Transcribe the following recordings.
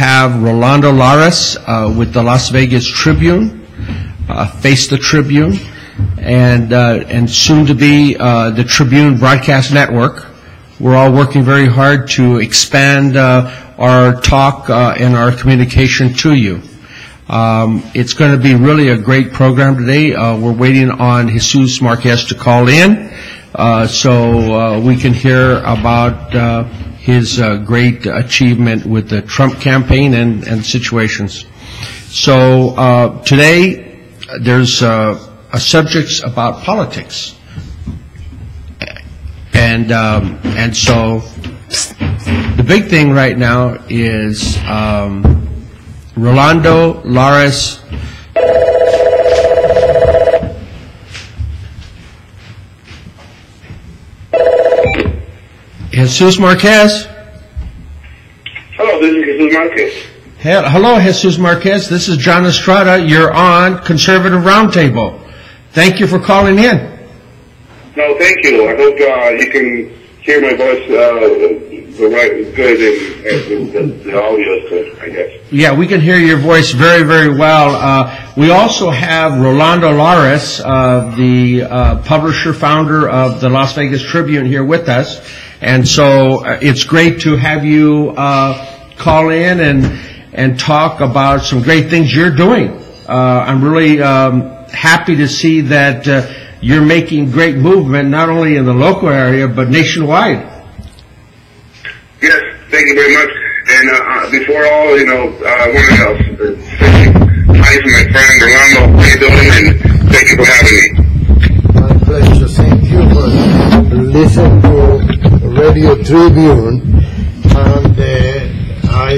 have Rolando Larraz with the Las Vegas Tribune, Face the Tribune, and soon to be the Tribune Broadcast Network. We're all working very hard to expand our talk and our communication to you. It's going to be really a great program today. We're waiting on Jesus Marquez to call in so we can hear about his great achievement with the Trump campaign and situations. So today there's a subject about politics. And so the big thing right now is Rolando Larraz. Jesus Marquez. Hello, this is Jesus Marquez. Hello, Jesus Marquez. This is John Estrada. You're on Conservative Roundtable. Thank you for calling in. No, thank you. I hope you can hear my voice good and the audio is good, I guess. Yeah, we can hear your voice very, very well. We also have Rolando Larraz, the publisher, founder of the Las Vegas Tribune, here with us. And so it's great to have you call in and talk about some great things you're doing. I'm really happy to see that you're making great movement, not only in the local area, but nationwide. Yes, thank you very much. And before all, I want to say hi to my friend Rolando. How you doing? And thank you for having me. My pleasure. Thank you for listening to Radio Tribune. And I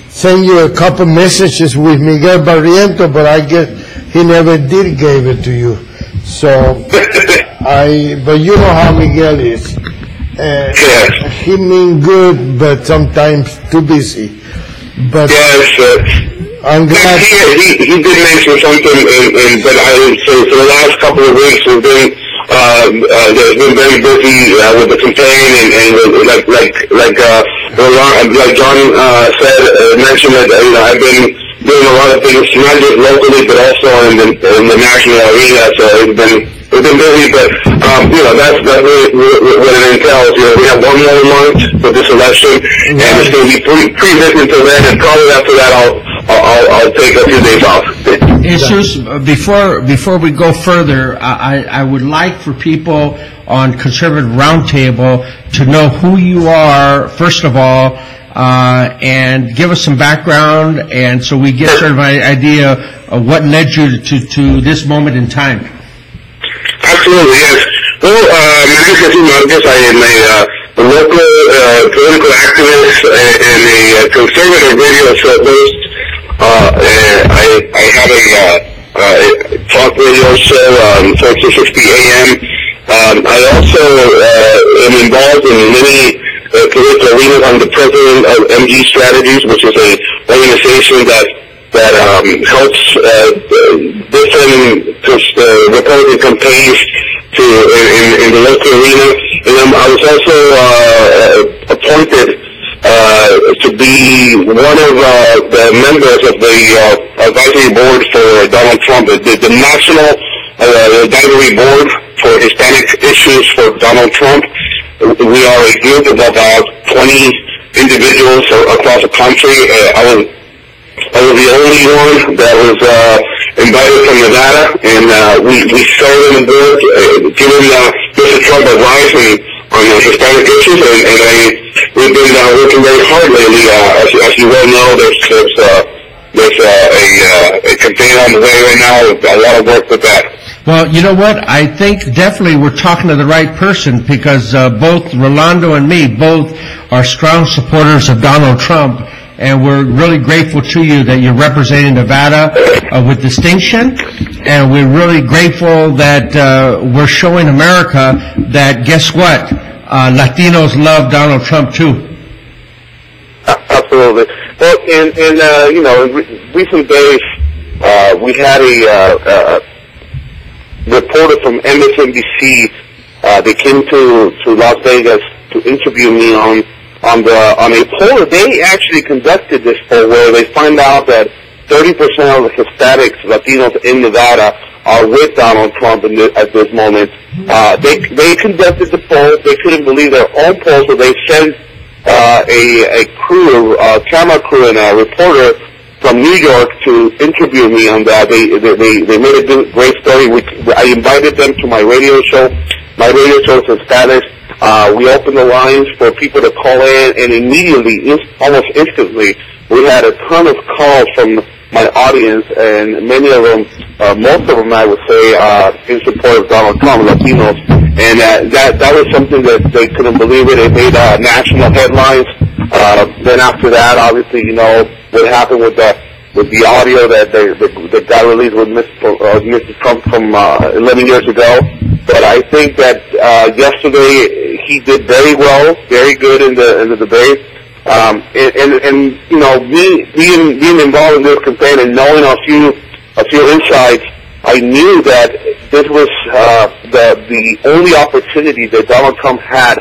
sent you a couple messages with Miguel Barriento, but I guess he never did give it to you. So, but you know how Miguel is. He means good, but sometimes too busy. But yes, I'm glad. He did mention something, but so for the last couple of weeks we've been very busy with the campaign and like John mentioned that I've been doing a lot of things, not just locally, but also in the national arena. So we've been busy, but that's really what it entails. We have 1 more month for this election, and it's going to be pretty busy until then. And probably after that, I'll take a few days off. Jesus, before we go further, I would like for people on Conservative Roundtable to know who you are, first of all, and give us some background, and so we get sort of an idea of what led you to this moment in time. Absolutely, yes. Well, my name is Jesus Marquez. I am a local political activist and a conservative radio show host. I have a talk radio show on 1460 AM. I also am involved in many political arenas. I'm the president of MG Strategies, which is an organization that helps different Republican campaigns in the local arena. And I was also appointed to be one of the members of the advisory board for Donald Trump, the national advisory board for Hispanic issues for Donald Trump. We are a group of about 20 individuals across the country. I was the only one that was invited from Nevada, and we serve on the board, giving Mr. Trump advice on Hispanic issues, and we've been working very hard lately. As you well know, there's a campaign on the way right now. A lot of work with that. Well, you know what? I think definitely we're talking to the right person, because both Rolando and me both are strong supporters of Donald Trump. And we're really grateful to you that you're representing Nevada with distinction. And we're really grateful that we're showing America that, guess what? Latinos love Donald Trump too. Absolutely. Well, in recent days, we had a reporter from MSNBC. They came to Las Vegas to interview me on on a poll. They actually conducted this poll where they find out that 30% of the Hispanics, Latinos in Nevada are with Donald Trump at this moment. They conducted the poll. They couldn't believe their own poll, so they sent a crew, camera crew, and a reporter from New York to interview me on that. They made a great story. I invited them to my radio show. My radio show is in Spanish. We opened the lines for people to call in, and immediately, almost instantly, we had a ton of calls from my audience, and many of them, most of them, I would say, in support of Donald Trump, Latinos. And that was something that they couldn't believe it. It made national headlines. Then after that, obviously, you know what happened with the audio that got released with Mr. Trump from 11 years ago. But I think that yesterday he did very well, very good in the debate. And you know, being involved in this campaign and knowing a few insights, I knew that this was the only opportunity that Donald Trump had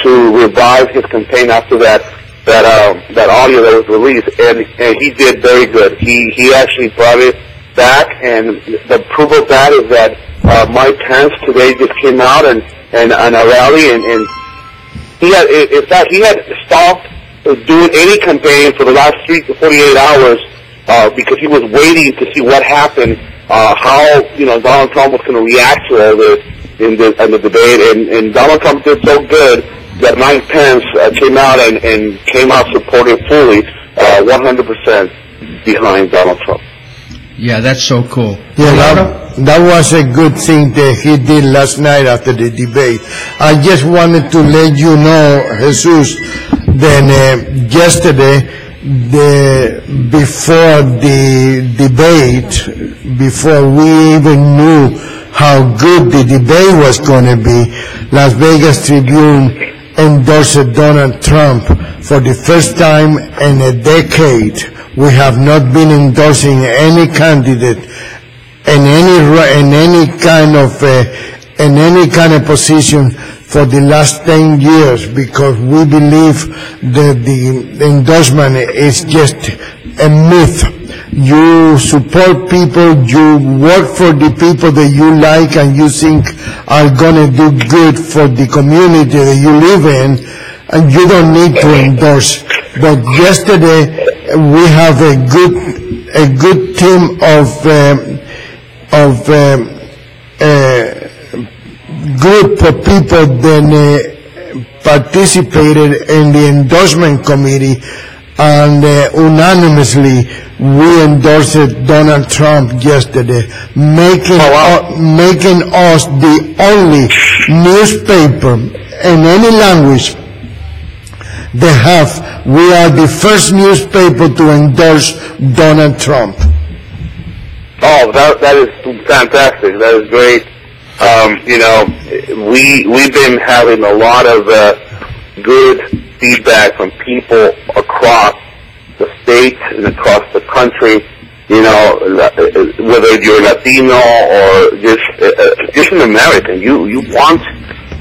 to revive his campaign after that audio that was released, and he did very good. He actually brought it back, and the proof of that is that Mike Pence today just came out and a rally, and he had, in fact, he had stopped doing any campaign for the last 3 to 48 hours because he was waiting to see what happened, how Donald Trump was going to react to all this in the debate, and Donald Trump did so good that Mike Pence came out and came out supporting fully 100% behind Donald Trump. Yeah, that's so cool. Yeah, that was a good thing that he did last night after the debate. I just wanted to let you know, Jesus, that yesterday, before the debate, before we even knew how good the debate was going to be, Las Vegas Tribune endorsed Donald Trump for the first time in a decade. We have not been endorsing any candidate in any kind of position for the last 10 years, because we believe that the endorsement is just a myth. You support people, you work for the people that you like and you think are going to do good for the community that you live in, and you don't need to endorse. But yesterday we have a good team of group of people that participated in the endorsement committee, and unanimously we endorsed Donald Trump yesterday, making us the only newspaper in any language we are the first newspaper to endorse Donald Trump. Oh, that is fantastic. That is great. We've been having a lot of good feedback from people across the state and across the country. Whether you're Latino or just an American, you want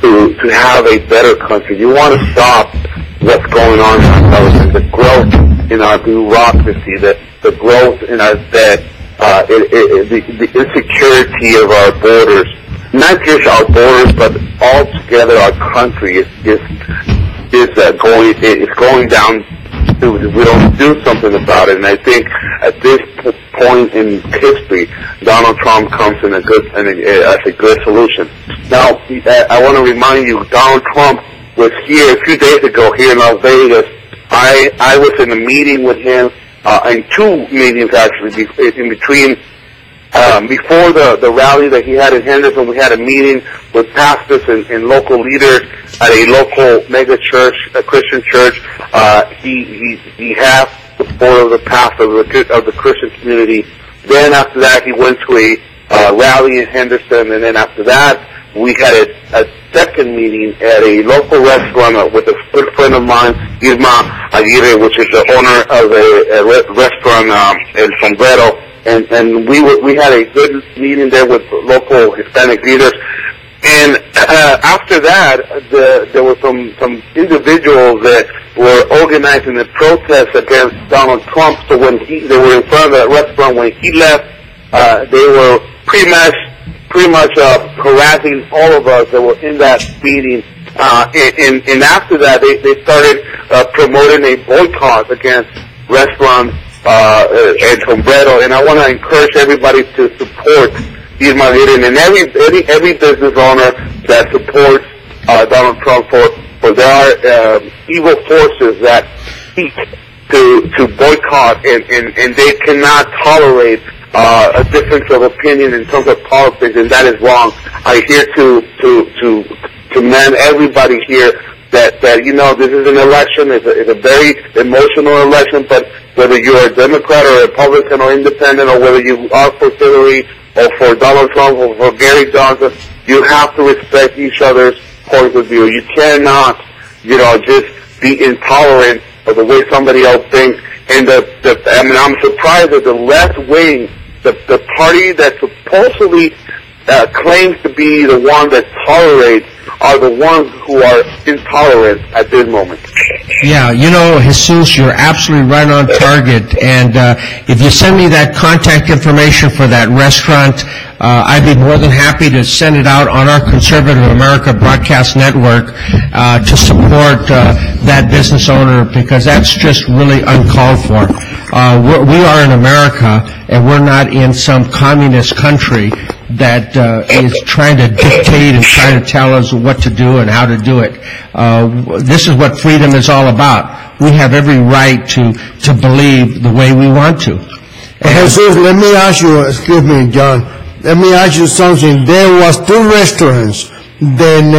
to have a better country. You want to stop what's going on in our government, the growth in our bureaucracy, the growth in our debt, the insecurity of our borders. Not just our borders, but altogether our country is going down. We don't do something about it, and I think at this point in history, Donald Trump comes in as a good solution. Now, I want to remind you, Donald Trump was here a few days ago here in Las Vegas. I was in a meeting with him, in 2 meetings actually, in between. Before the rally that he had in Henderson, we had a meeting with pastors and local leaders at a local mega church, a Christian church. He had support of the pastor of the Christian community. Then after that, he went to a rally in Henderson, and then after that, we had a second meeting at a local restaurant with a good friend of mine, Irma Aguirre, which is the owner of a restaurant in Sombrero. And we had a good meeting there with local Hispanic leaders. And after that, there were some individuals that were organizing a protest against Donald Trump. So when they were in front of that restaurant when he left, they were pretty much harassing all of us that were in that meeting. And after that, they started promoting a boycott against restaurants and Sombrero. And I want to encourage everybody to support Irma Viren and every business owner that supports Donald Trump, for there are evil forces that seek to boycott, and they cannot tolerate a difference of opinion in terms of politics, and that is wrong. I here to commend everybody here that you know, this is an election. It's a very emotional election, but whether you're a Democrat or a Republican or independent, or whether you are for Hillary or for Donald Trump or for Gary Johnson, you have to respect each other's points of view. You cannot, just be intolerant of the way somebody else thinks. And I'm surprised that the left wing, the party that supposedly claims to be the one that tolerates, are the ones who are intolerant at this moment. Yeah, Jesus, you're absolutely right on target. And if you send me that contact information for that restaurant, I'd be more than happy to send it out on our Conservative America Broadcast Network to support that business owner, because that's just really uncalled for. We are in America, and we're not in some communist country that is trying to dictate and trying to tell us what to do and how to do it. This is what freedom is all about. We have every right to believe the way we want to. Jesus, let me ask you, excuse me, John, let me ask you something. There was 2 restaurants then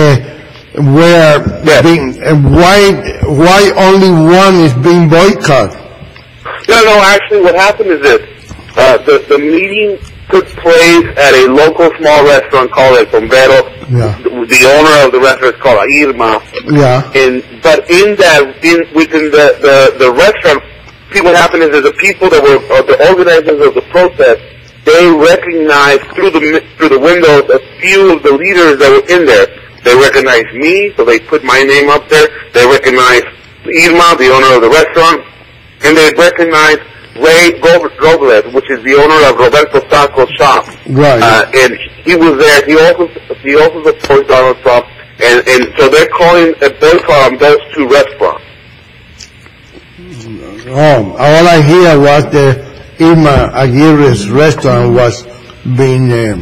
were being, why only one is being boycotted? No, actually what happened is this. The meeting took place at a local small restaurant called El Sombrero. Yeah. The owner of the restaurant is called Irma. Yeah. But within the restaurant, see, what happened is that the people that were the organizers of the protest, they recognized through the windows a few of the leaders that were in there. They recognized me, so they put my name up there. They recognized Irma, the owner of the restaurant, and they recognized Ray Robles, which is the owner of Roberto Taco's shop. Right. And he was there. He also supports Donald Trump, and so they're calling a boycott on those 2 restaurants. Oh, all I hear was the Irma Aguirre's restaurant was being. Yeah,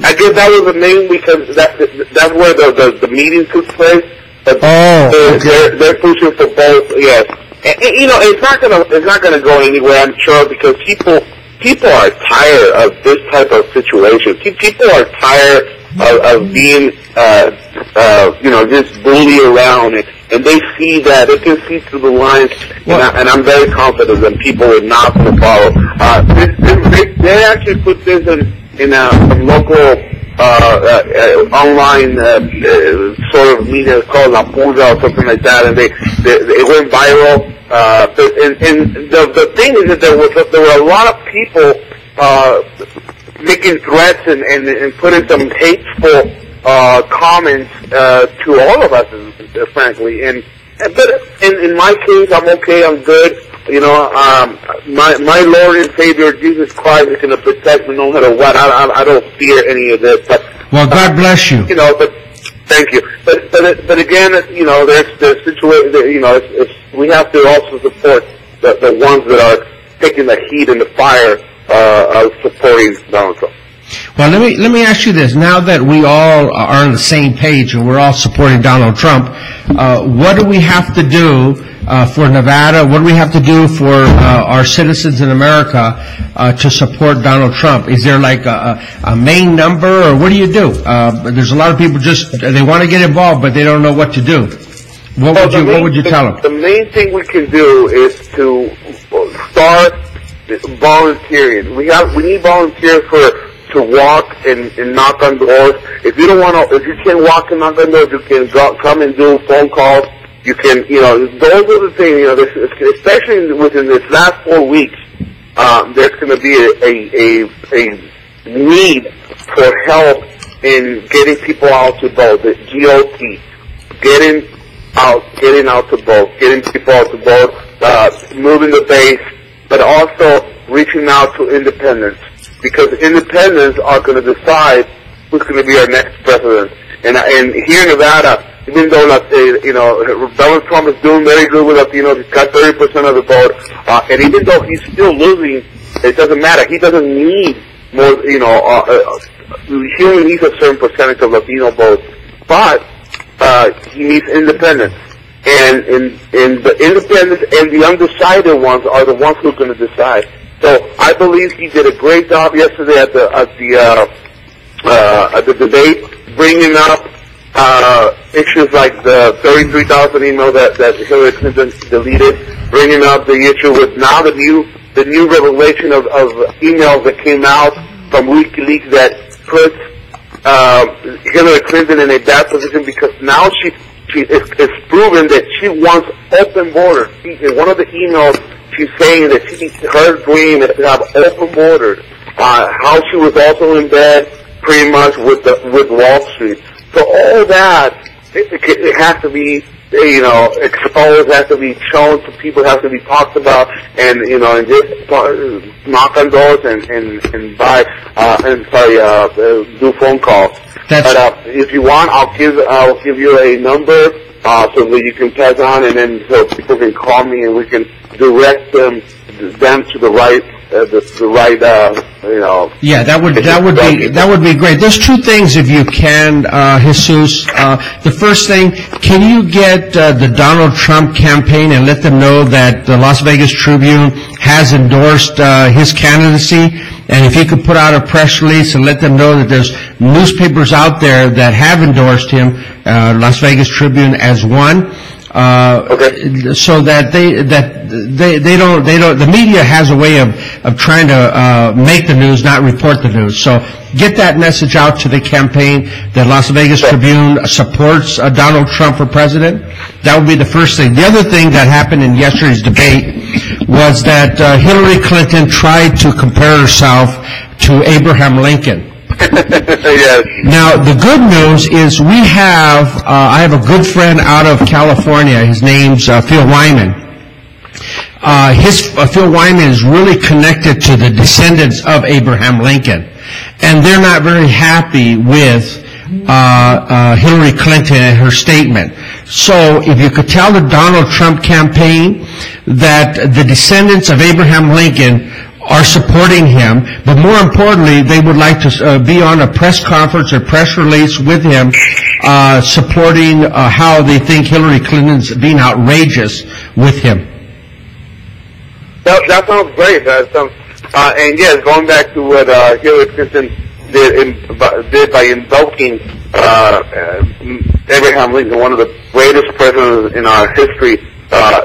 I guess that was the name, because that's where the meeting took place. But okay. They're pushing for both. Yes. And, it's not gonna go anywhere, I'm sure, because people are tired of this type of situation. People are tired of being, just bullied around, and they see that, they can see through the lines, and I'm very confident that people are not going to follow. They actually put this in a local online sort of media called La Pulga or something like that, and it went viral. And the thing is that there were a lot of people making threats and putting some hateful comments to all of us, frankly. But in my case, I'm okay. I'm good. My Lord and Savior Jesus Christ is going to protect me no matter what. I don't fear any of this. But well, God bless you. But thank you. But again, there's situation. We have to also support the ones that are taking the heat and the fire of supporting Donald Trump. Well, let me ask you this. Now that we all are on the same page and we're all supporting Donald Trump, what do we have to do for Nevada? What do we have to do for our citizens in America to support Donald Trump? Is there like a main number, or what do you do? There's a lot of people they want to get involved, but they don't know what to do. What would you tell them? The main thing we can do is to start volunteering. We need volunteers to walk and knock on doors. If you can't walk and knock on doors, you can come and do phone calls. You can, those are the things, especially within this last 4 weeks, there's going to be need for help in getting people out to vote, the GOP, getting out to vote, getting people out to vote, moving the base, but also reaching out to independents, because independents are going to decide who's going to be our next president. And here in Nevada, even though Donald Trump is doing very good with Latinos, he's got 30% of the vote, and even though he's still losing, it doesn't matter. He doesn't need more, he only needs a certain percentage of Latino votes, but he needs independents. And the independents and the undecided ones are the ones who are going to decide. So I believe he did a great job yesterday at the debate, bringing up issues like the 33,000 emails that Hillary Clinton deleted, bringing up the issue with now the new revelation of emails that came out from WikiLeaks that puts Hillary Clinton in a bad position, because now it's proven that she wants open borders. In one of the emails, she's saying that her dream is to have open borders. How she was also in bed pretty much with Wall Street. So all that, it has to be, exposed, has to be shown to people, has to be talked about, and just knock on doors and do phone calls. But if you want, I'll give you a number so that you can pass on, and then so people can call me and we can direct them to the right. Yeah, that would be great. There's two things, if you can, Jesus. The first thing, can you get the Donald Trump campaign and let them know that the Las Vegas Tribune has endorsed his candidacy? And if you could put out a press release and let them know that there's newspapers out there that have endorsed him, Las Vegas Tribune as one. Okay. So that they don't, the media has a way of trying to make the news, not report the news. So get that message out to the campaign that Las Vegas Tribune supports Donald Trump for president. That would be the first thing. The other thing that happened in yesterday's debate was that Hillary Clinton tried to compare herself to Abraham Lincoln. Yes. Now, the good news is I have a good friend out of California. His name's Phil Wyman. Phil Wyman is really connected to the descendants of Abraham Lincoln. And they're not very happy with Hillary Clinton and her statement. So if you could tell the Donald Trump campaign that the descendants of Abraham Lincoln are supporting him, but more importantly, they would like to be on a press conference or press release with him, supporting how they think Hillary Clinton's being outrageous with him. That sounds great. And yes, going back to what Hillary Clinton did by invoking Abraham Lincoln, one of the greatest presidents in our history,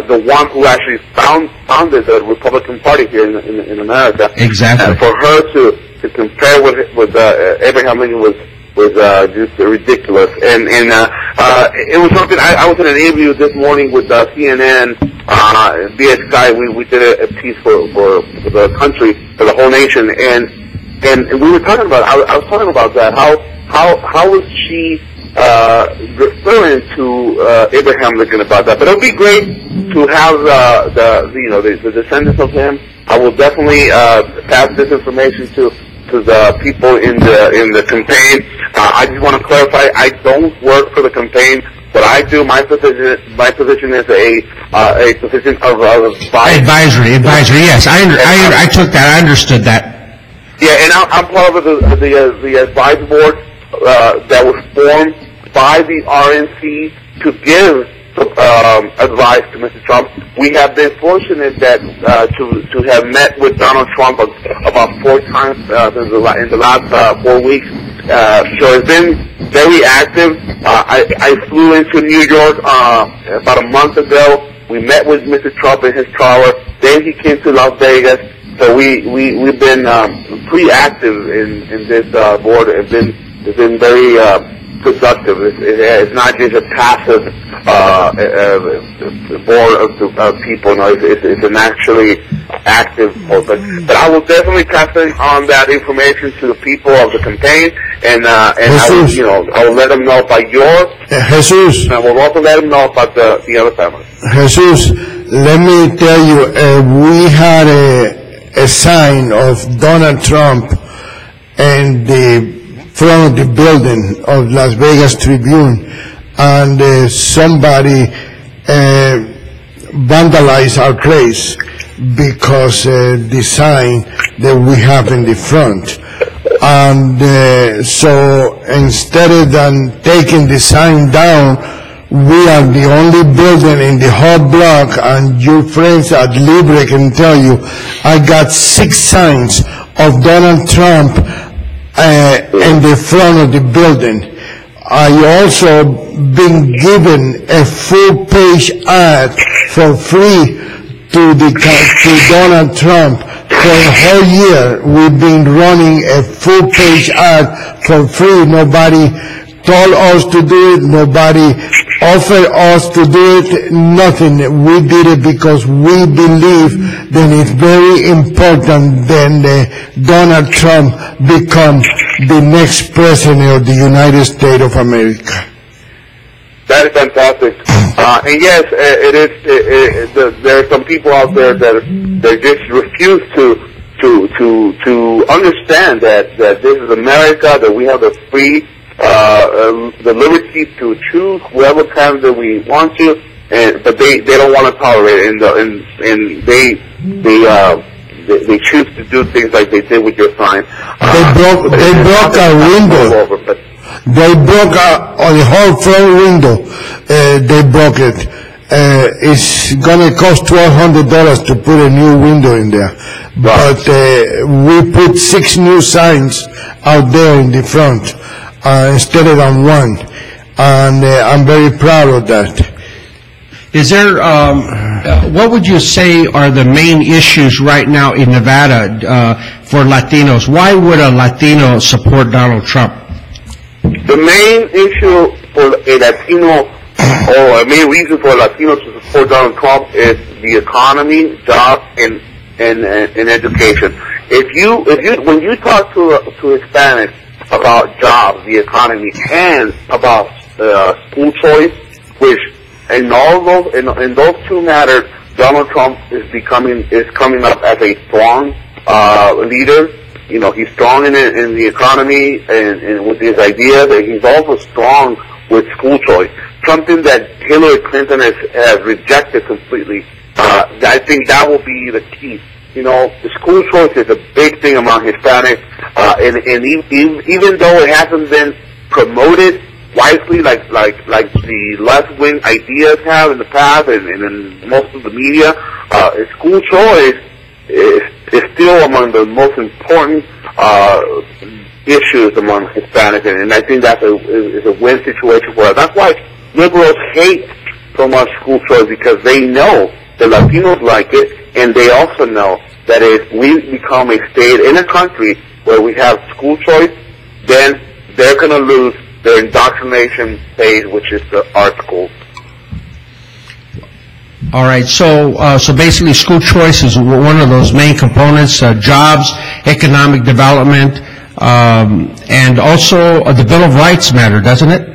the one who actually founded the Republican Party here in America. Exactly. And for her to compare with Abraham Lincoln was just ridiculous. And it was something. I was in an interview this morning with CNN via Sky. We did a piece for the country, for the whole nation, and we were talking about. I was talking about that. How was she referring to Abraham Lincoln about that? But it would be great to have the descendants of him. I will definitely pass this information to the people in the campaign. I just want to clarify, I don't work for the campaign. What I do, my position is a position of advisory. Yes, I took that. I understood that. Yeah, and I'm part of the advisory board that was formed by the RNC to give advice to Mr. Trump. We have been fortunate that to have met with Donald Trump about 4 times in the last 4 weeks. So it's been very active. I flew into New York about a month ago. We met with Mr. Trump in his tower. Then he came to Las Vegas. So we've been pretty active in this board. It's been very productive. It's not just a passive board of people. No, it's an actually active for. But I will definitely pass on that information to the people of the campaign, and I will let them know about yours. Jesus. And I will also let them know about the other families. Jesus, let me tell you, we had a sign of Donald Trump in the front of the building of Las Vegas Tribune, and somebody vandalized our place because the sign that we have in the front. And so instead of taking the sign down, we are the only building in the whole block, and your friends at Libre can tell you, I got 6 signs of Donald Trump in the front of the building. I also been given a full-page ad for free to Donald Trump. For a whole year, we've been running a full-page ad for free. Nobody told us to do it. Nobody offered us to do it. Nothing. We did it because we believe that it's very important that Donald Trump become the next president of the United States of America. That is fantastic. And yes, it is. There are some people out there that just refuse to understand that this is America, that we have the free, the liberty to choose whoever candidate we want to, but they don't want to tolerate it, and they choose to do things like they did with your sign. They broke our window. They broke the whole front window. They broke it. It's gonna cost $1,200 to put a new window in there. But we put 6 new signs out there in the front instead of on 1, and I'm very proud of that. Is there, what would you say are the main issues right now in Nevada for Latinos? Why would a Latino support Donald Trump? The main issue for a Latino, or a main reason for a Latino to support Donald Trump, is the economy, jobs, and education. When you talk to Hispanics about jobs, the economy, and about school choice, which in those 2 matters, Donald Trump is coming up as a strong leader. You know, he's strong in the economy and with his ideas, and he's also strong with school choice, something that Hillary Clinton has rejected completely. I think that will be the key. You know, the school choice is a big thing among Hispanics, and even though it hasn't been promoted wisely like the left-wing ideas have in the past and in most of the media, school choice is still among the most important issues among Hispanics, and I think that is a win situation for us. That's why liberals hate so much school choice, because they know the Latinos like it, and they also know that if we become a state in a country where we have school choice, then they're going to lose their indoctrination phase, which is the art schools. All right, so basically school choice is one of those main components, jobs, economic development, and also the Bill of Rights matter, doesn't it?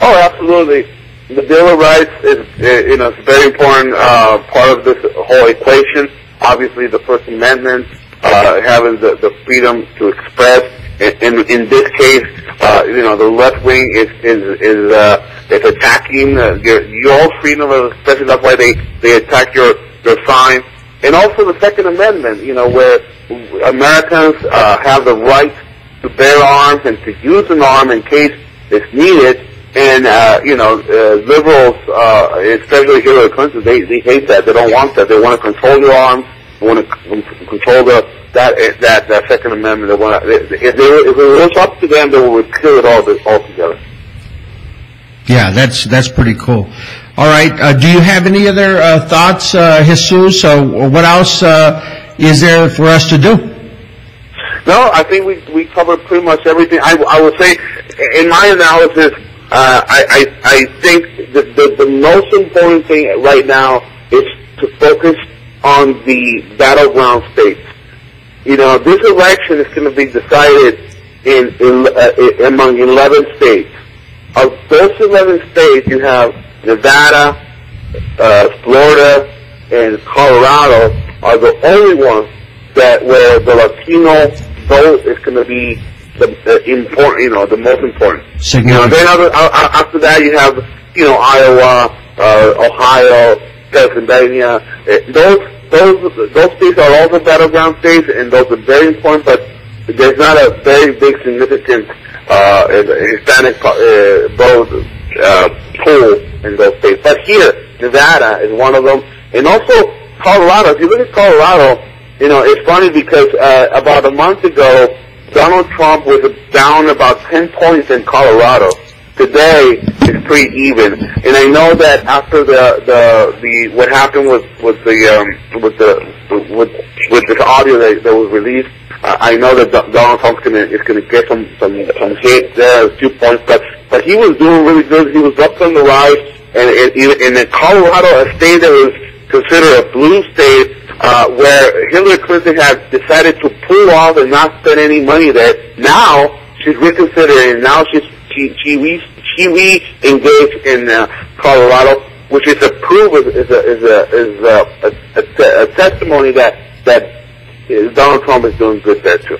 Oh, absolutely. The Bill of Rights is, it's a very important part of this whole equation. Obviously, the First Amendment, having the freedom to express. In this case, the left wing is attacking your freedom of expression. That's why they attack your sign. And also the Second Amendment, where Americans have the right to bear arms and to use an arm in case it's needed. And liberals, especially Hillary Clinton, they hate that. They don't want that. They want to control your arms. They want to control that Second Amendment. They want if it was up to them, they would repeal it altogether. Yeah, that's pretty cool. All right, do you have any other thoughts, Jesus? What else is there for us to do? No, I think we covered pretty much everything. I would say, in my analysis, I think the most important thing right now is to focus on the battleground states. You know, this election is going to be decided among 11 states. Of those 11 states, you have Nevada, Florida, and Colorado are the only ones where the Latino vote is going to be the most important. Then after that, you have, Iowa, Ohio, Pennsylvania. Those states are also battleground states, and those are very important. But there's not a very big significant Hispanic vote pool in those states. But here, Nevada is one of them, and also Colorado. If you look at Colorado, it's funny because about a month ago, Donald Trump was down about 10 points in Colorado. Today it's pretty even, and I know that after what happened with this audio that was released, I know that Donald Trump is going to get some hit there, a few points, but he was doing really good. He was up on the rise, and in Colorado, a state that was considered a blue state, where Hillary Clinton had decided to pull off and not spend any money there. Now she's reconsidering. Now she re-engaged in Colorado, which is a proof, is a testimony that Donald Trump is doing good there too.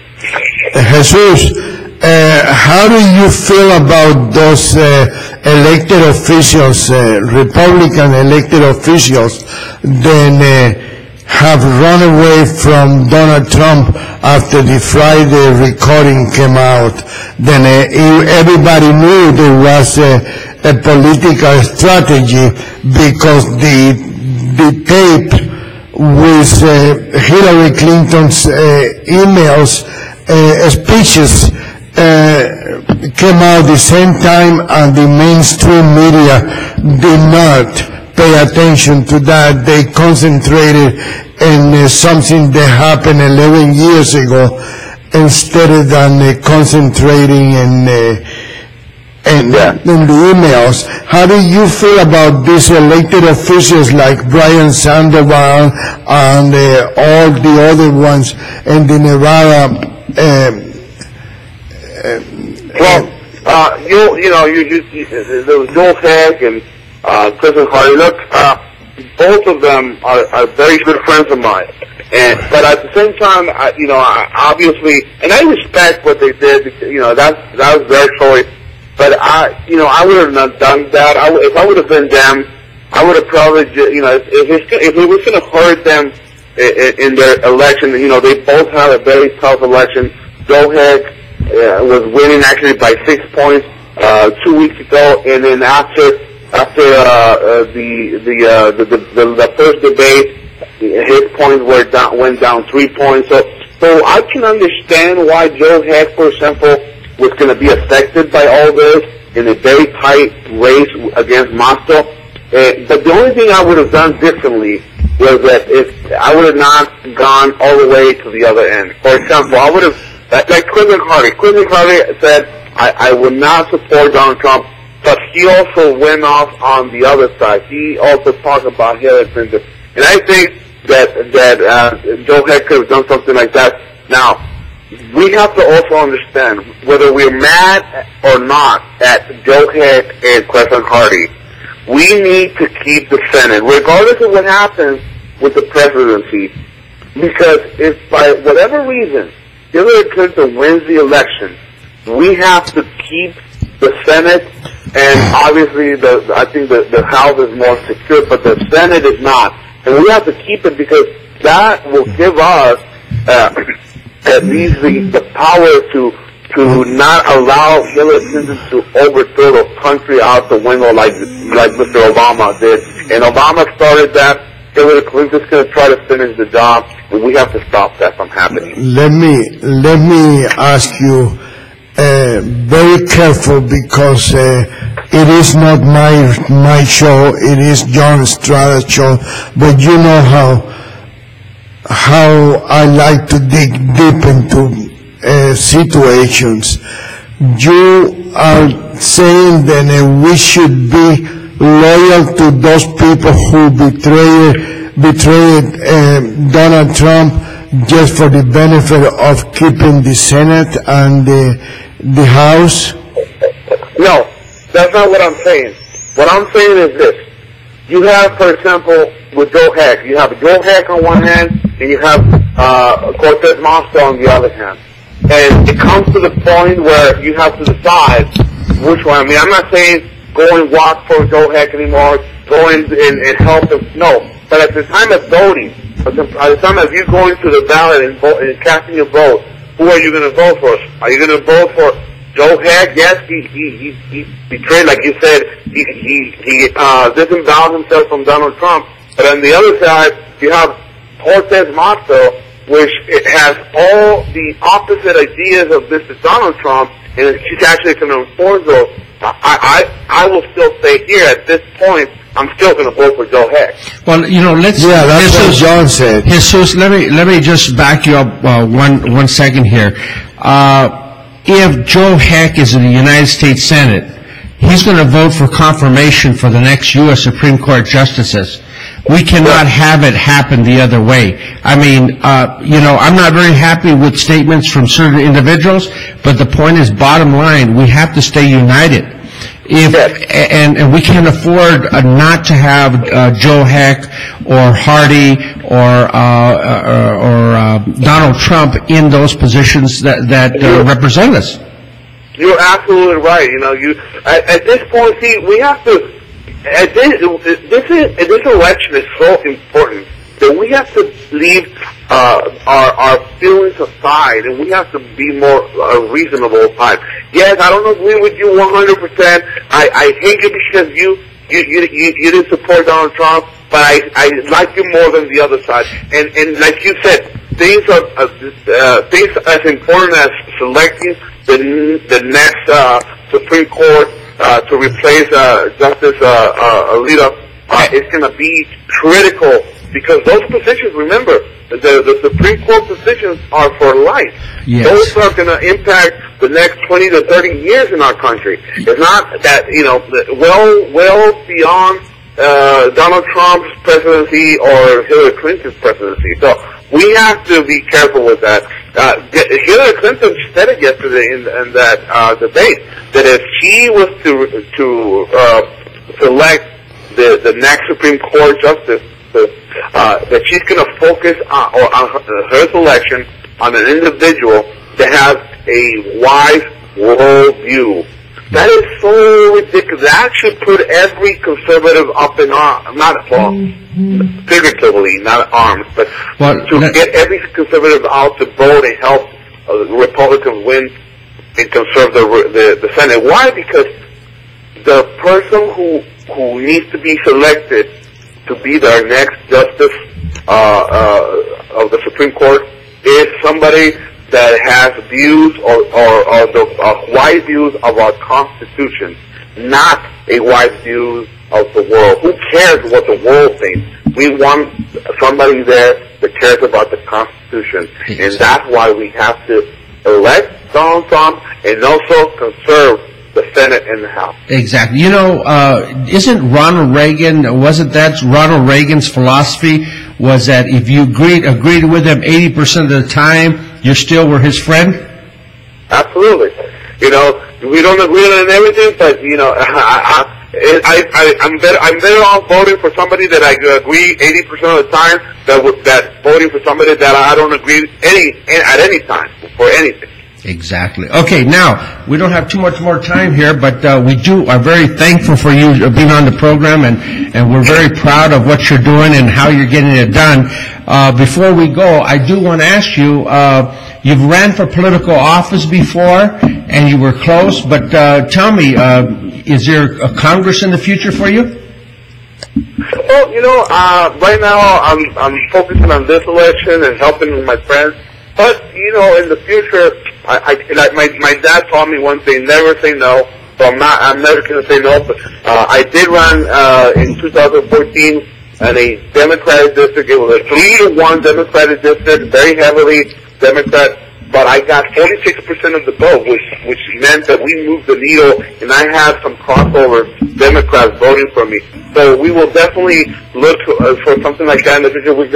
Jesus, how do you feel about those elected officials, Republican elected officials, then have run away from Donald Trump after the Friday recording came out? Then everybody knew there was a political strategy, because the tape with Hillary Clinton's emails, speeches, came out the same time, and the mainstream media did not pay attention to that. They concentrated in something that happened 11 years ago instead than concentrating in the emails. How do you feel about these elected officials like Brian Sandoval and all the other ones in the Nevada? Joel Heck and President Hardy, look, both of them are very good friends of mine. But at the same time, obviously, and I respect what they did, because, that was their choice. But I would have not done that. If I would have been them, I would have probably, if it was going to hurt them in their election, they both had a very tough election. Joe Heck was winning actually by 6 points 2 weeks ago, and then after the first debate, his points went down 3 points. So I can understand why Joe Heck, for example, was going to be affected by all this in a very tight race against Masto. But the only thing I would have done differently was that if I would have not gone all the way to the other end. For example, I would have, like Quentin Hardy. Quentin Hardy said, I would not support Donald Trump, but he also went off on the other side. He also talked about Hillary Clinton. And I think that Joe Heck could have done something like that. Now, we have to also understand, whether we're mad or not at Joe Heck and Quentin Hardy, we need to keep the Senate, regardless of what happens with the presidency. Because if by whatever reason Hillary Clinton wins the election, we have to keep the Senate, and obviously I think the House is more secure, but the Senate is not. And we have to keep it, because that will give us at least the power to not allow Hillary Clinton to overthrow the country out the window like Mr. Obama did. And Obama started that. Hillary Clinton's going to try to finish the job, and we have to stop that from happening. Let me ask you, very careful, because it is not my show, it is John Estrada's show, but you know how I like to dig deep into situations. You are saying that we should be loyal to those people who betray betrayed Donald Trump just for the benefit of keeping the Senate and the House? No, that's not what I'm saying. What I'm saying is this. You have, for example, with Joe Heck, you have Joe Heck on one hand, and you have Cortez Masto on the other hand. And it comes to the point where you have to decide which one. I mean, I'm not saying go and walk for Joe Heck anymore, go in and help him. No. But at the time of voting, at the time of you going to the ballot and casting your vote, who are you going to vote for? Are you going to vote for Joe Heck? Yes, he betrayed, like you said, he disemboweled himself from Donald Trump. But on the other side, you have Cortez Masto, which it has all the opposite ideas of Mr. Donald Trump, and she's actually going to enforce those. I will still say here at this point, I'm still going to vote for Joe Heck. Well, let's. Yeah, that's what John said. Jesus, let me just back you up one second here. If Joe Heck is in the United States Senate, he's going to vote for confirmation for the next U.S. Supreme Court justices. We cannot have it happen the other way. I mean, I'm not very happy with statements from certain individuals, but the point is, bottom line, we have to stay united. And we can't afford not to have Joe Heck or Hardy or Donald Trump in those positions that represent us. You're absolutely right. At this point, see, we have to. This election is so important that we have to leave our feelings aside, and we have to be more reasonable aside. Yes, I don't agree with you 100%. I hate you because you didn't support Donald Trump, but I like you more than the other side. And like you said, things as important as selecting the next Supreme Court to replace Justice Alito is going to be critical, because those positions, remember, the Supreme Court positions are for life. Yes. Those are going to impact the next 20 to 30 years in our country. It's not that, well beyond Donald Trump's presidency or Hillary Clinton's presidency. So we have to be careful with that. Hillary Clinton said it yesterday in that debate, that if she was to select the next Supreme Court justice, that she's going to focus on her selection on an individual that has a wise world view. That is so ridiculous. That should put every conservative up in arms, figuratively, not arms, but to get every conservative out to vote and help Republicans win and conserve the Senate. Why? Because the person who needs to be selected to be their next justice of the Supreme Court is somebody that has views or the wise views of our Constitution, not a wise view of the world. Who cares what the world thinks? We want somebody there that cares about the Constitution, and that's why we have to elect Donald Trump and also conserve the Senate and the House. Exactly. Isn't Ronald Reagan, Ronald Reagan's philosophy was that if you agreed with him 80% of the time, you still were his friend? Absolutely. We don't agree on everything, but I'm better off voting for somebody that I agree 80% of the time that voting for somebody that I don't agree at any time for anything. Exactly. Okay, now, we don't have too much more time here, but we are very thankful for you being on the program, and we're very proud of what you're doing and how you're getting it done. Before we go, I do want to ask you, you've ran for political office before, and you were close, but tell me, is there a Congress in the future for you? Well, right now I'm focusing on this election and helping my friends. But, in the future, my dad taught me one thing, never say no. So I'm never going to say no. But I did run in 2014 in a Democratic district. It was a 3-1 Democratic district, very heavily Democrat. but I got 46% of the vote, which meant that we moved the needle, and I have some crossover Democrats voting for me. So we will definitely look for something like that in the future. I'm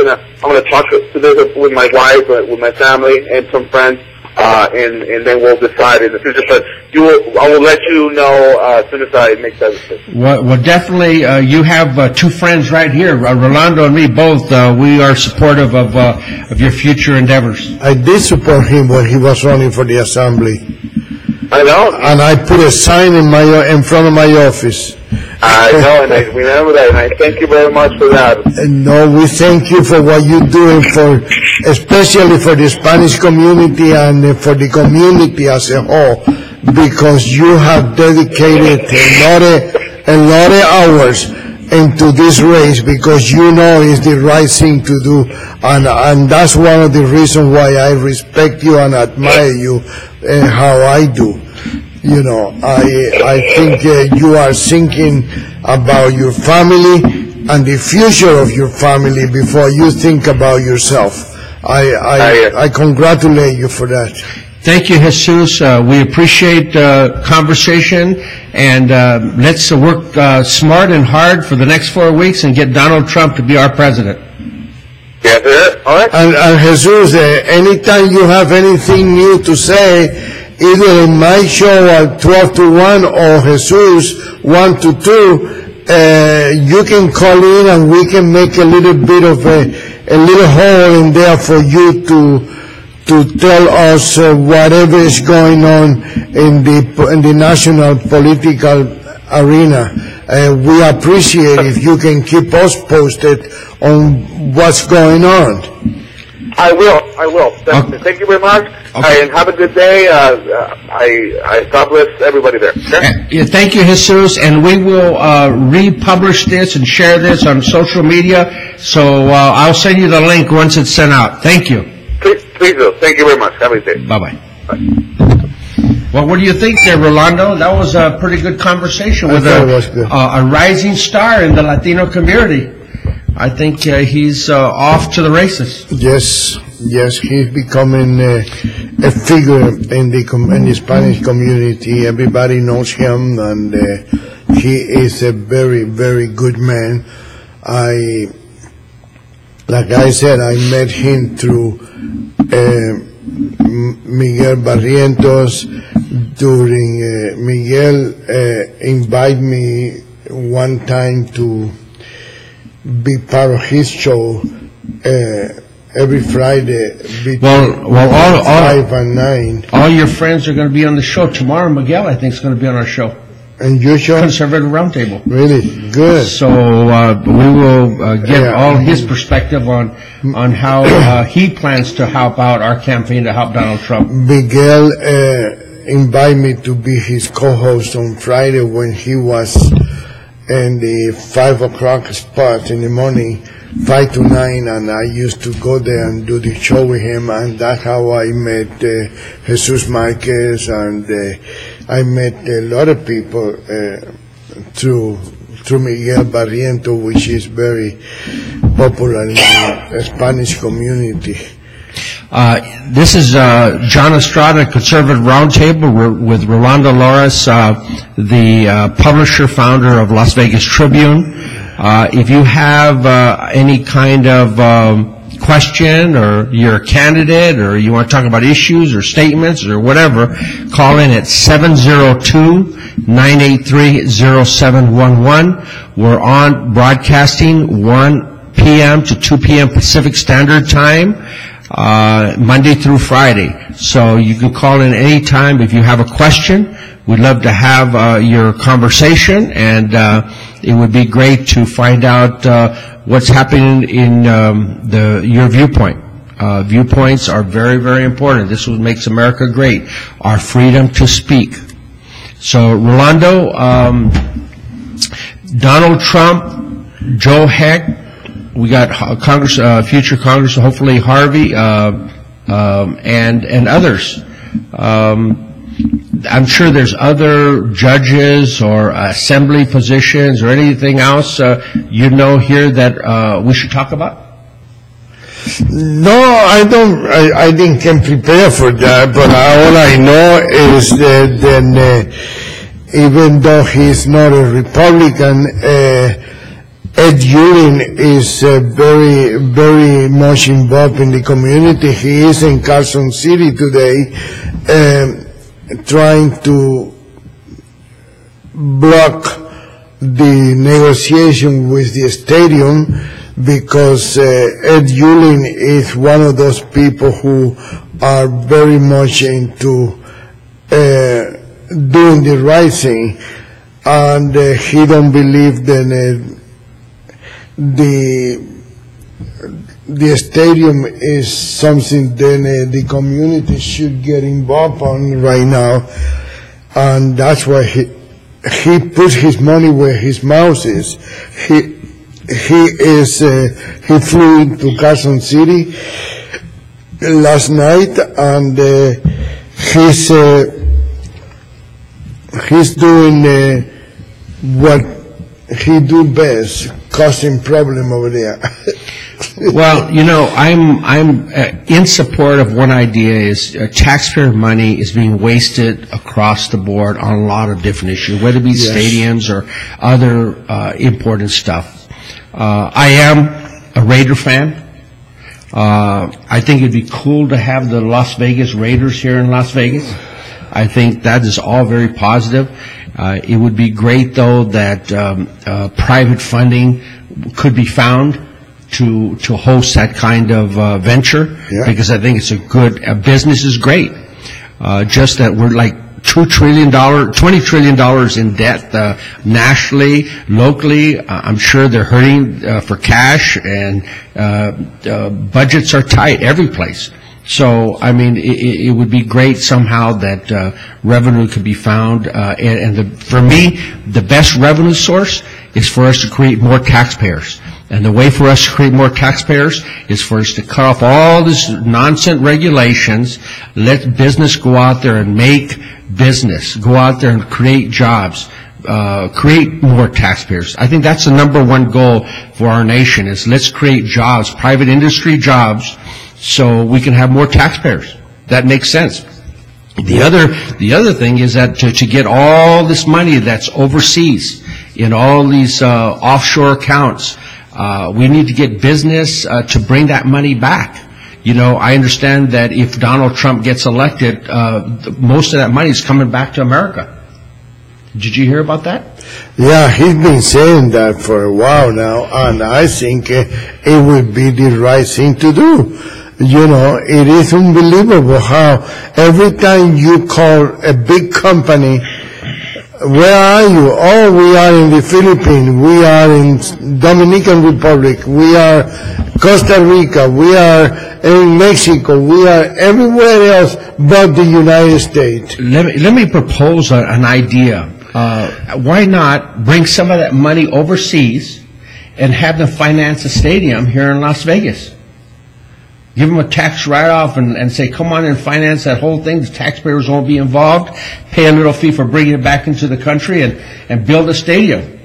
gonna talk to this with my wife, with my family, and some friends, and then we'll decide in the future. But I will let you know as soon as I make that decision. Well, definitely, you have two friends right here, Rolando and me both. We are supportive of your future endeavors. I did support him when he was running for the assembly. I know. And I put a sign in front of my office. I know, and I remember that, and I thank you very much for that. No, we thank you for what you're doing especially for the Spanish community and for the community as a whole, because you have dedicated a lot of hours into this race, because you know it's the right thing to do, and that's one of the reasons why I respect you and admire you, how I do. You know, I think you are thinking about your family and the future of your family before you think about yourself. I congratulate you for that. Thank you, Jesus. We appreciate conversation, and let's work smart and hard for the next 4 weeks and get Donald Trump to be our president. Yeah, all right. And Jesus, anytime you have anything new to say, either in my show at 12 to 1 or Jesus 1 to 2, you can call in and we can make a little bit of a little hole in there for you to tell us whatever is going on in the national political arena. We appreciate if you can keep us posted on what's going on. I will. Okay. Thank you very much. Okay. And have a good day. God bless everybody there. Okay? Yeah, thank you, Jesus. And we will republish this and share this on social media. So I'll send you the link once it's sent out. Thank you. Please do. Thank you very much. Have a good day. Bye-bye. Bye. Well, what do you think there, Rolando? That was a pretty good conversation with a rising star in the Latino community. I think he's off to the races. Yes, he's becoming a figure in the Spanish community. Everybody knows him, and he is a very, very good man. Like I said, I met him through Miguel Barrientos. During Miguel invited me one time to be part of his show every Friday between 5 and 9. All your friends are going to be on the show tomorrow. Miguel, I think, is going to be on our show. And your show? Conservative Roundtable. Really? Good. So we will get all his perspective on how he plans to help out our campaign to help Donald Trump. Miguel invited me to be his co-host on Friday when he was in the 5 o'clock spot in the morning, 5 to 9, and I used to go there and do the show with him, and that's how I met Jesus Marquez, and I met a lot of people through Miguel Barriento, which is very popular in the Spanish community. This is John Estrada, Conservative Roundtable, with Rolando Larraz, the publisher, founder of Las Vegas Tribune. If you have any kind of question, or you're a candidate, or you want to talk about issues or statements or whatever, call in at 702-983-0711. We're on broadcasting 1 p.m. to 2 p.m. Pacific Standard Time, Monday through Friday. So you can call in any time if you have a question. We'd love to have your conversation, and it would be great to find out what's happening in your viewpoint. Viewpoints are very, very important. This is what makes America great, our freedom to speak. So, Rolando, Donald Trump, Joe Heck, we got Congress, future Congress, hopefully Harvey, and others. I'm sure there's other judges or assembly positions or anything else here that we should talk about? No, I don't. I didn't can prepare for that. But all I know is that then, even though he's not a Republican, Ed Urin is very, very much involved in the community. He is in Carson City today, trying to block the negotiation with the stadium, because Ed Urin is one of those people who are very much into doing the right thing, and he don't believe that the stadium is something that the community should get involved on right now, and that's why he puts his money where his mouth is. He flew into Carson City last night, and he's doing what he do best, causing problem over there. Well, I'm in support of one idea is taxpayer money is being wasted across the board on a lot of different issues, whether it be stadiums or other important stuff. I am a Raider fan. I think it'd be cool to have the Las Vegas Raiders here in Las Vegas. I think that is all very positive. It would be great, though, that private funding could be found to host that kind of venture, because I think it's a good business is great. Just that we're like $20 trillion in debt nationally, locally. I'm sure they're hurting for cash, and budgets are tight every place. So, I mean, it would be great somehow that revenue could be found. For me, the best revenue source is for us to create more taxpayers. And the way for us to create more taxpayers is for us to cut off all this nonsense regulations, let business go out there and make business, go out there and create jobs, create more taxpayers. I think that's the number one goal for our nation is let's create jobs, private industry jobs, so we can have more taxpayers. That makes sense. The other thing is that to get all this money that's overseas in all these offshore accounts, we need to get business to bring that money back. I understand that if Donald Trump gets elected, most of that money is coming back to America. Did you hear about that? Yeah, he's been saying that for a while now, and I think it would be the right thing to do. It is unbelievable how every time you call a big company, where are you? Oh, we are in the Philippines, we are in Dominican Republic, we are Costa Rica, we are in Mexico, we are everywhere else but the United States. Let me propose an idea. Why not bring some of that money overseas and have them finance a stadium here in Las Vegas? Give them a tax write-off and say, come on and finance that whole thing. The taxpayers won't be involved. Pay a little fee for bringing it back into the country and build a stadium.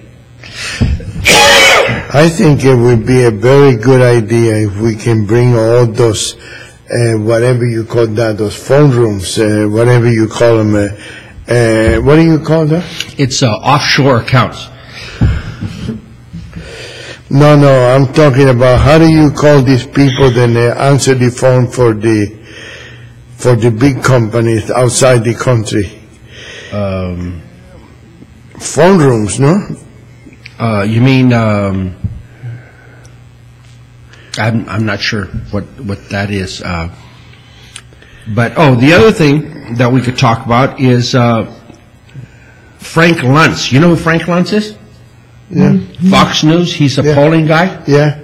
I think it would be a very good idea if we can bring all those, whatever you call that, those phone rooms, whatever you call them. What do you call that? It's offshore accounts. No, I'm talking about how do you call these people that answer the phone for the big companies outside the country? Phone rooms, no? You mean I'm not sure what that is. But the other thing that we could talk about is Frank Luntz. You know who Frank Luntz is? Yeah. Fox News, he's a polling guy. Yeah.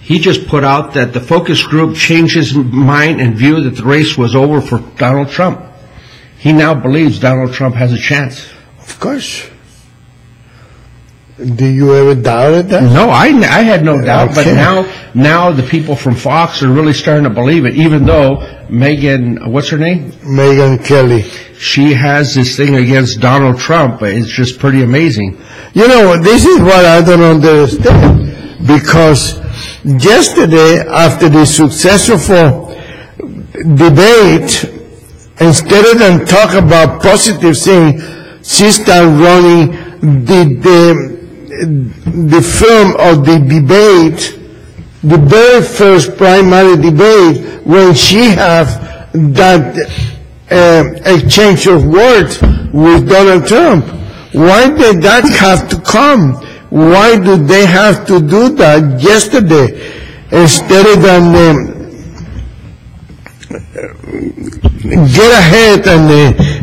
He just put out that the focus group changed his mind and view that the race was over for Donald Trump. He now believes Donald Trump has a chance. Of course. Do you ever doubt that? No, I had no doubt, but now the people from Fox are really starting to believe it, even though Megyn, what's her name? Megyn Kelly. She has this thing against Donald Trump. It's just pretty amazing. This is what I don't understand, because Yesterday, after the successful debate, instead of talk about positive things, she started running the film of the debate, the very first primary debate, when she have that exchange of words with Donald Trump. Why did that have to come? Why do they have to do that yesterday instead of get ahead and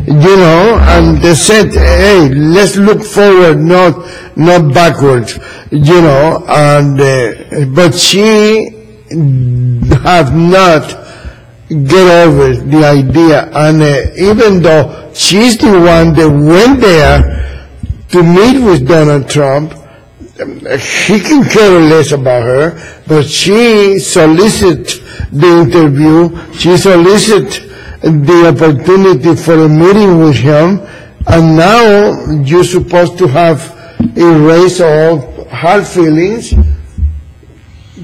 and they said, hey, let's look forward, not backwards, and but she have not get over the idea, and even though she's the one that went there to meet with Donald Trump, he can care less about her, but she solicited the interview, she solicited the opportunity for a meeting with him, and now you're supposed to have erased all hard feelings,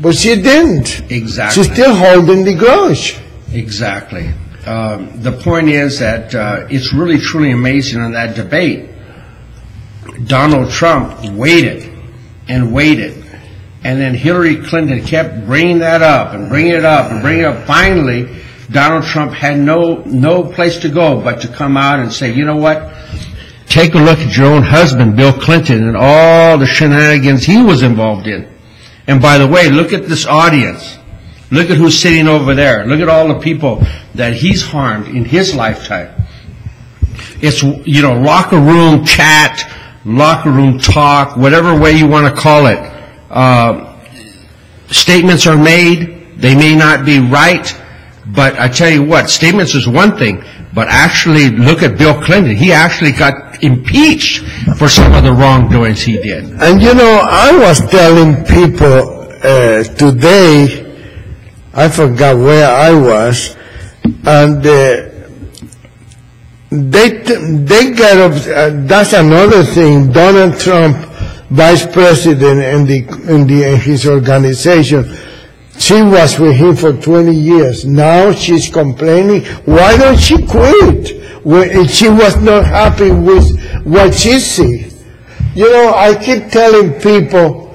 but she didn't. Exactly. She's still holding the grudge. Exactly. The point is that it's really, truly amazing in that debate. Donald Trump waited and waited, and then Hillary Clinton kept bringing that up and bringing it up and bringing it up. Finally, Donald Trump had no place to go but to come out and say, you know what? Take a look at your own husband, Bill Clinton, and all the shenanigans he was involved in. And by the way, look at this audience. Look at who's sitting over there. Look at all the people that he's harmed in his lifetime. It's, locker room chat, locker room talk, whatever way you want to call it. Statements are made. They may not be right, but I tell you what, statements is one thing, but actually look at Bill Clinton. He actually got impeached for some of the wrongdoings he did. And I was telling people today, I forgot where I was, and they got up. That's another thing. Donald Trump, vice president in his organization, she was with him for 20 years. Now she's complaining. Why don't she quit? She was not happy with what she sees. I keep telling people,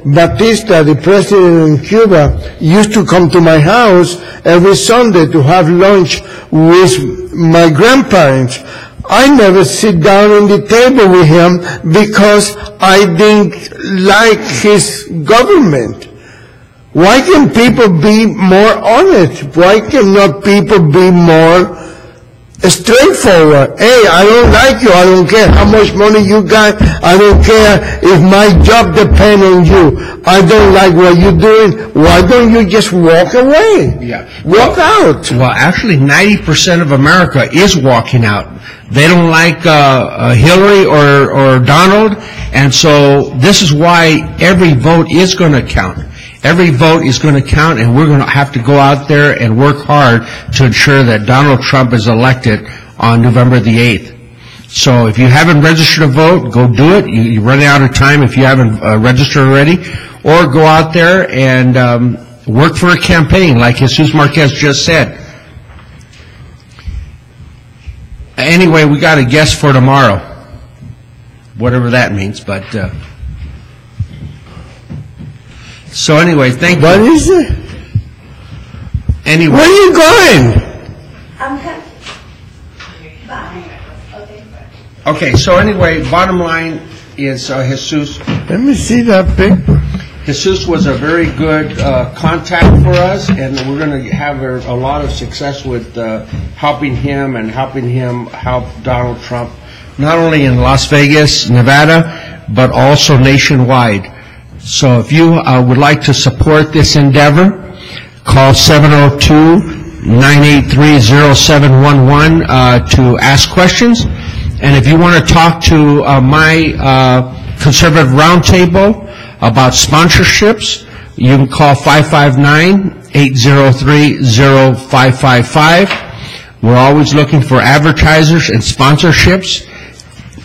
Batista, the president in Cuba, used to come to my house every Sunday to have lunch with my grandparents. I never sit down on the table with him because I didn't like his government. Why can people be more honest? Why cannot people be more straightforward? Hey, I don't like you. I don't care how much money you got. I don't care if my job depends on you. I don't like what you're doing. Why don't you just walk away? Yeah. Walk out. Well, actually, 90% of America is walking out. They don't like Hillary or Donald, and so this is why every vote is going to count. Every vote is going to count, and we're going to have to go out there and work hard to ensure that Donald Trump is elected on November the 8th. So if you haven't registered to vote, go do it. You're running out of time if you haven't registered already. Or go out there and work for a campaign, like Jesus Marquez just said. Anyway, we got a guest for tomorrow, whatever that means, but... So anyway, thank you. What is it? Anyway. Where are you going? I'm coming. Bye. Okay. Okay, so anyway, bottom line is Jesus. Let me see that picture. Jesus was a very good contact for us, and we're going to have a lot of success with helping him and helping him help Donald Trump, not only in Las Vegas, Nevada, but also nationwide. So if you would like to support this endeavor, call 702-983-0711 to ask questions. And if you want to talk to my conservative roundtable about sponsorships, you can call 559-803-0555. We're always looking for advertisers and sponsorships,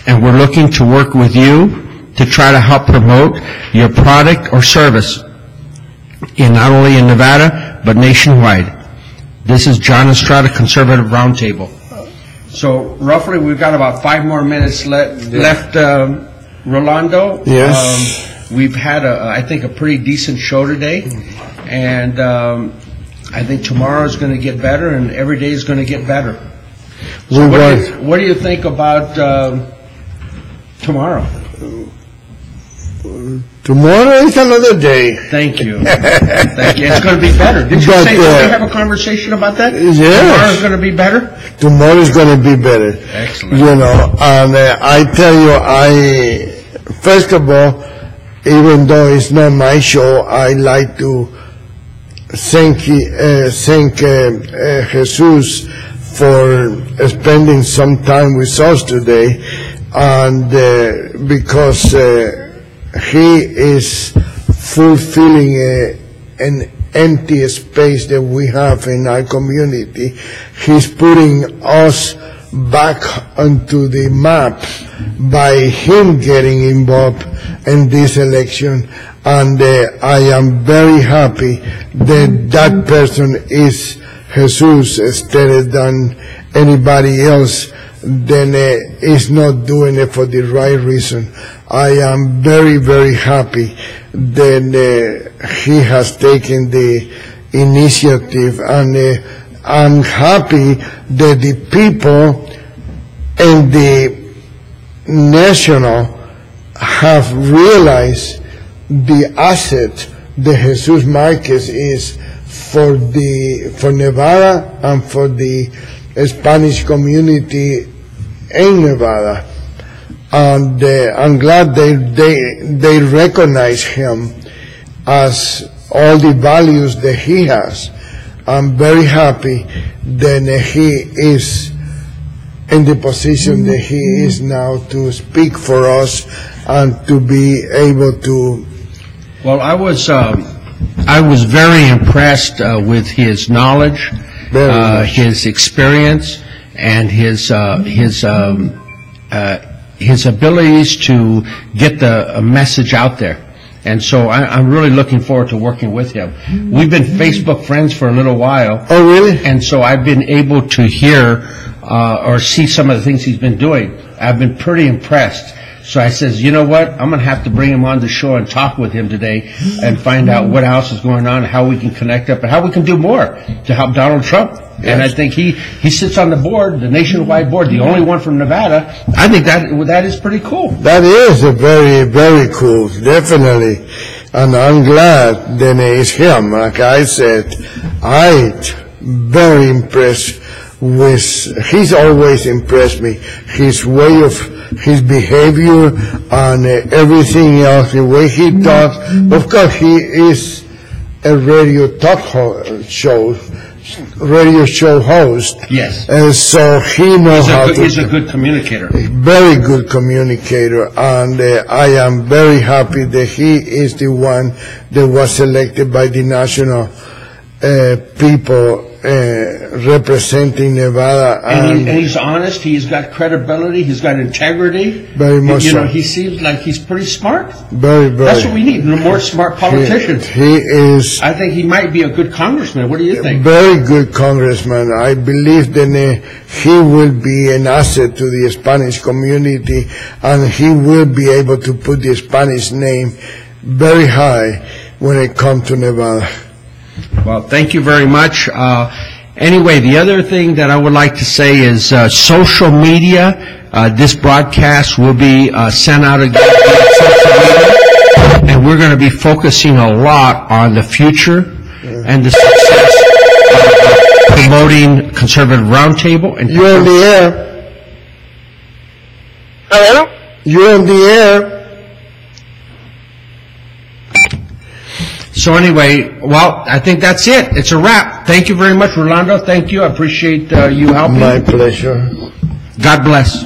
and we're looking to work with you to try to help promote your product or service not only in Nevada, but nationwide. This is John Estrada, Conservative Roundtable. So roughly, we've got about 5 more minutes left, Rolando. Yes. We've had, I think, a pretty decent show today, and I think tomorrow is going to get better, and every day is going to get better. So what do you think about tomorrow? Tomorrow is another day. Thank you. Thank you. It's going to be better. Did you say we have a conversation about that? Yes. Tomorrow's going to be better? Tomorrow is going to be better. Excellent. You know, and I tell you, first of all, even though it's not my show, I like to thank Jesus for spending some time with us today, and because he is fulfilling an empty space that we have in our community. He's putting us back onto the map by him getting involved in this election, and I am very happy that that person is Jesus instead than anybody else, then is not doing it for the right reason. I am very, very happy that he has taken the initiative, and I'm happy that the people in the national have realized the asset that Jesus Marquez is for Nevada and for the Spanish community in Nevada. And I'm glad they recognize him as all the values that he has. I'm very happy that he is in the position that he is now to speak for us and to be able to. Well, I was very impressed with his knowledge, his experience, and his abilities to get the message out there. And so I'm really looking forward to working with him. We've been Facebook friends for a little while. Oh, really? And so I've been able to hear or see some of the things he's been doing. I've been pretty impressed. So I says, you know what? I'm going to have to bring him on the show and talk with him today and find out what else is going on, how we can connect up, and how we can do more to help Donald Trump. Yes. And I think he sits on the board, the nationwide board, the only one from Nevada. I think that is pretty cool. That is a very, very cool, definitely. And I'm glad that it's him. Like I said, I'm very impressed with, he's always impressed me. His way of, his behavior and everything else, the way he talks. Of course, he is a radio show host. Yes. And so he knows he's a good communicator. A very good communicator, and I am very happy that he is the one that was selected by the national people representing Nevada. And he's honest, he's got credibility, he's got integrity. Very much so. He seems like he's pretty smart. Very, very. That's what we need, more smart politicians. He is. I think he might be a good congressman. What do you think? Very good congressman. I believe that he will be an asset to the Spanish community, and he will be able to put the Spanish name very high when it comes to Nevada. Well, thank you very much. Anyway, the other thing that I would like to say is social media. This broadcast will be sent out again via social media, and we're going to be focusing a lot on the future and the success of promoting Conservative Roundtable. And you're on the air. Hello? You're on the air. So anyway, well, I think that's it. It's a wrap. Thank you very much, Rolando. Thank you. I appreciate you helping. My pleasure. God bless.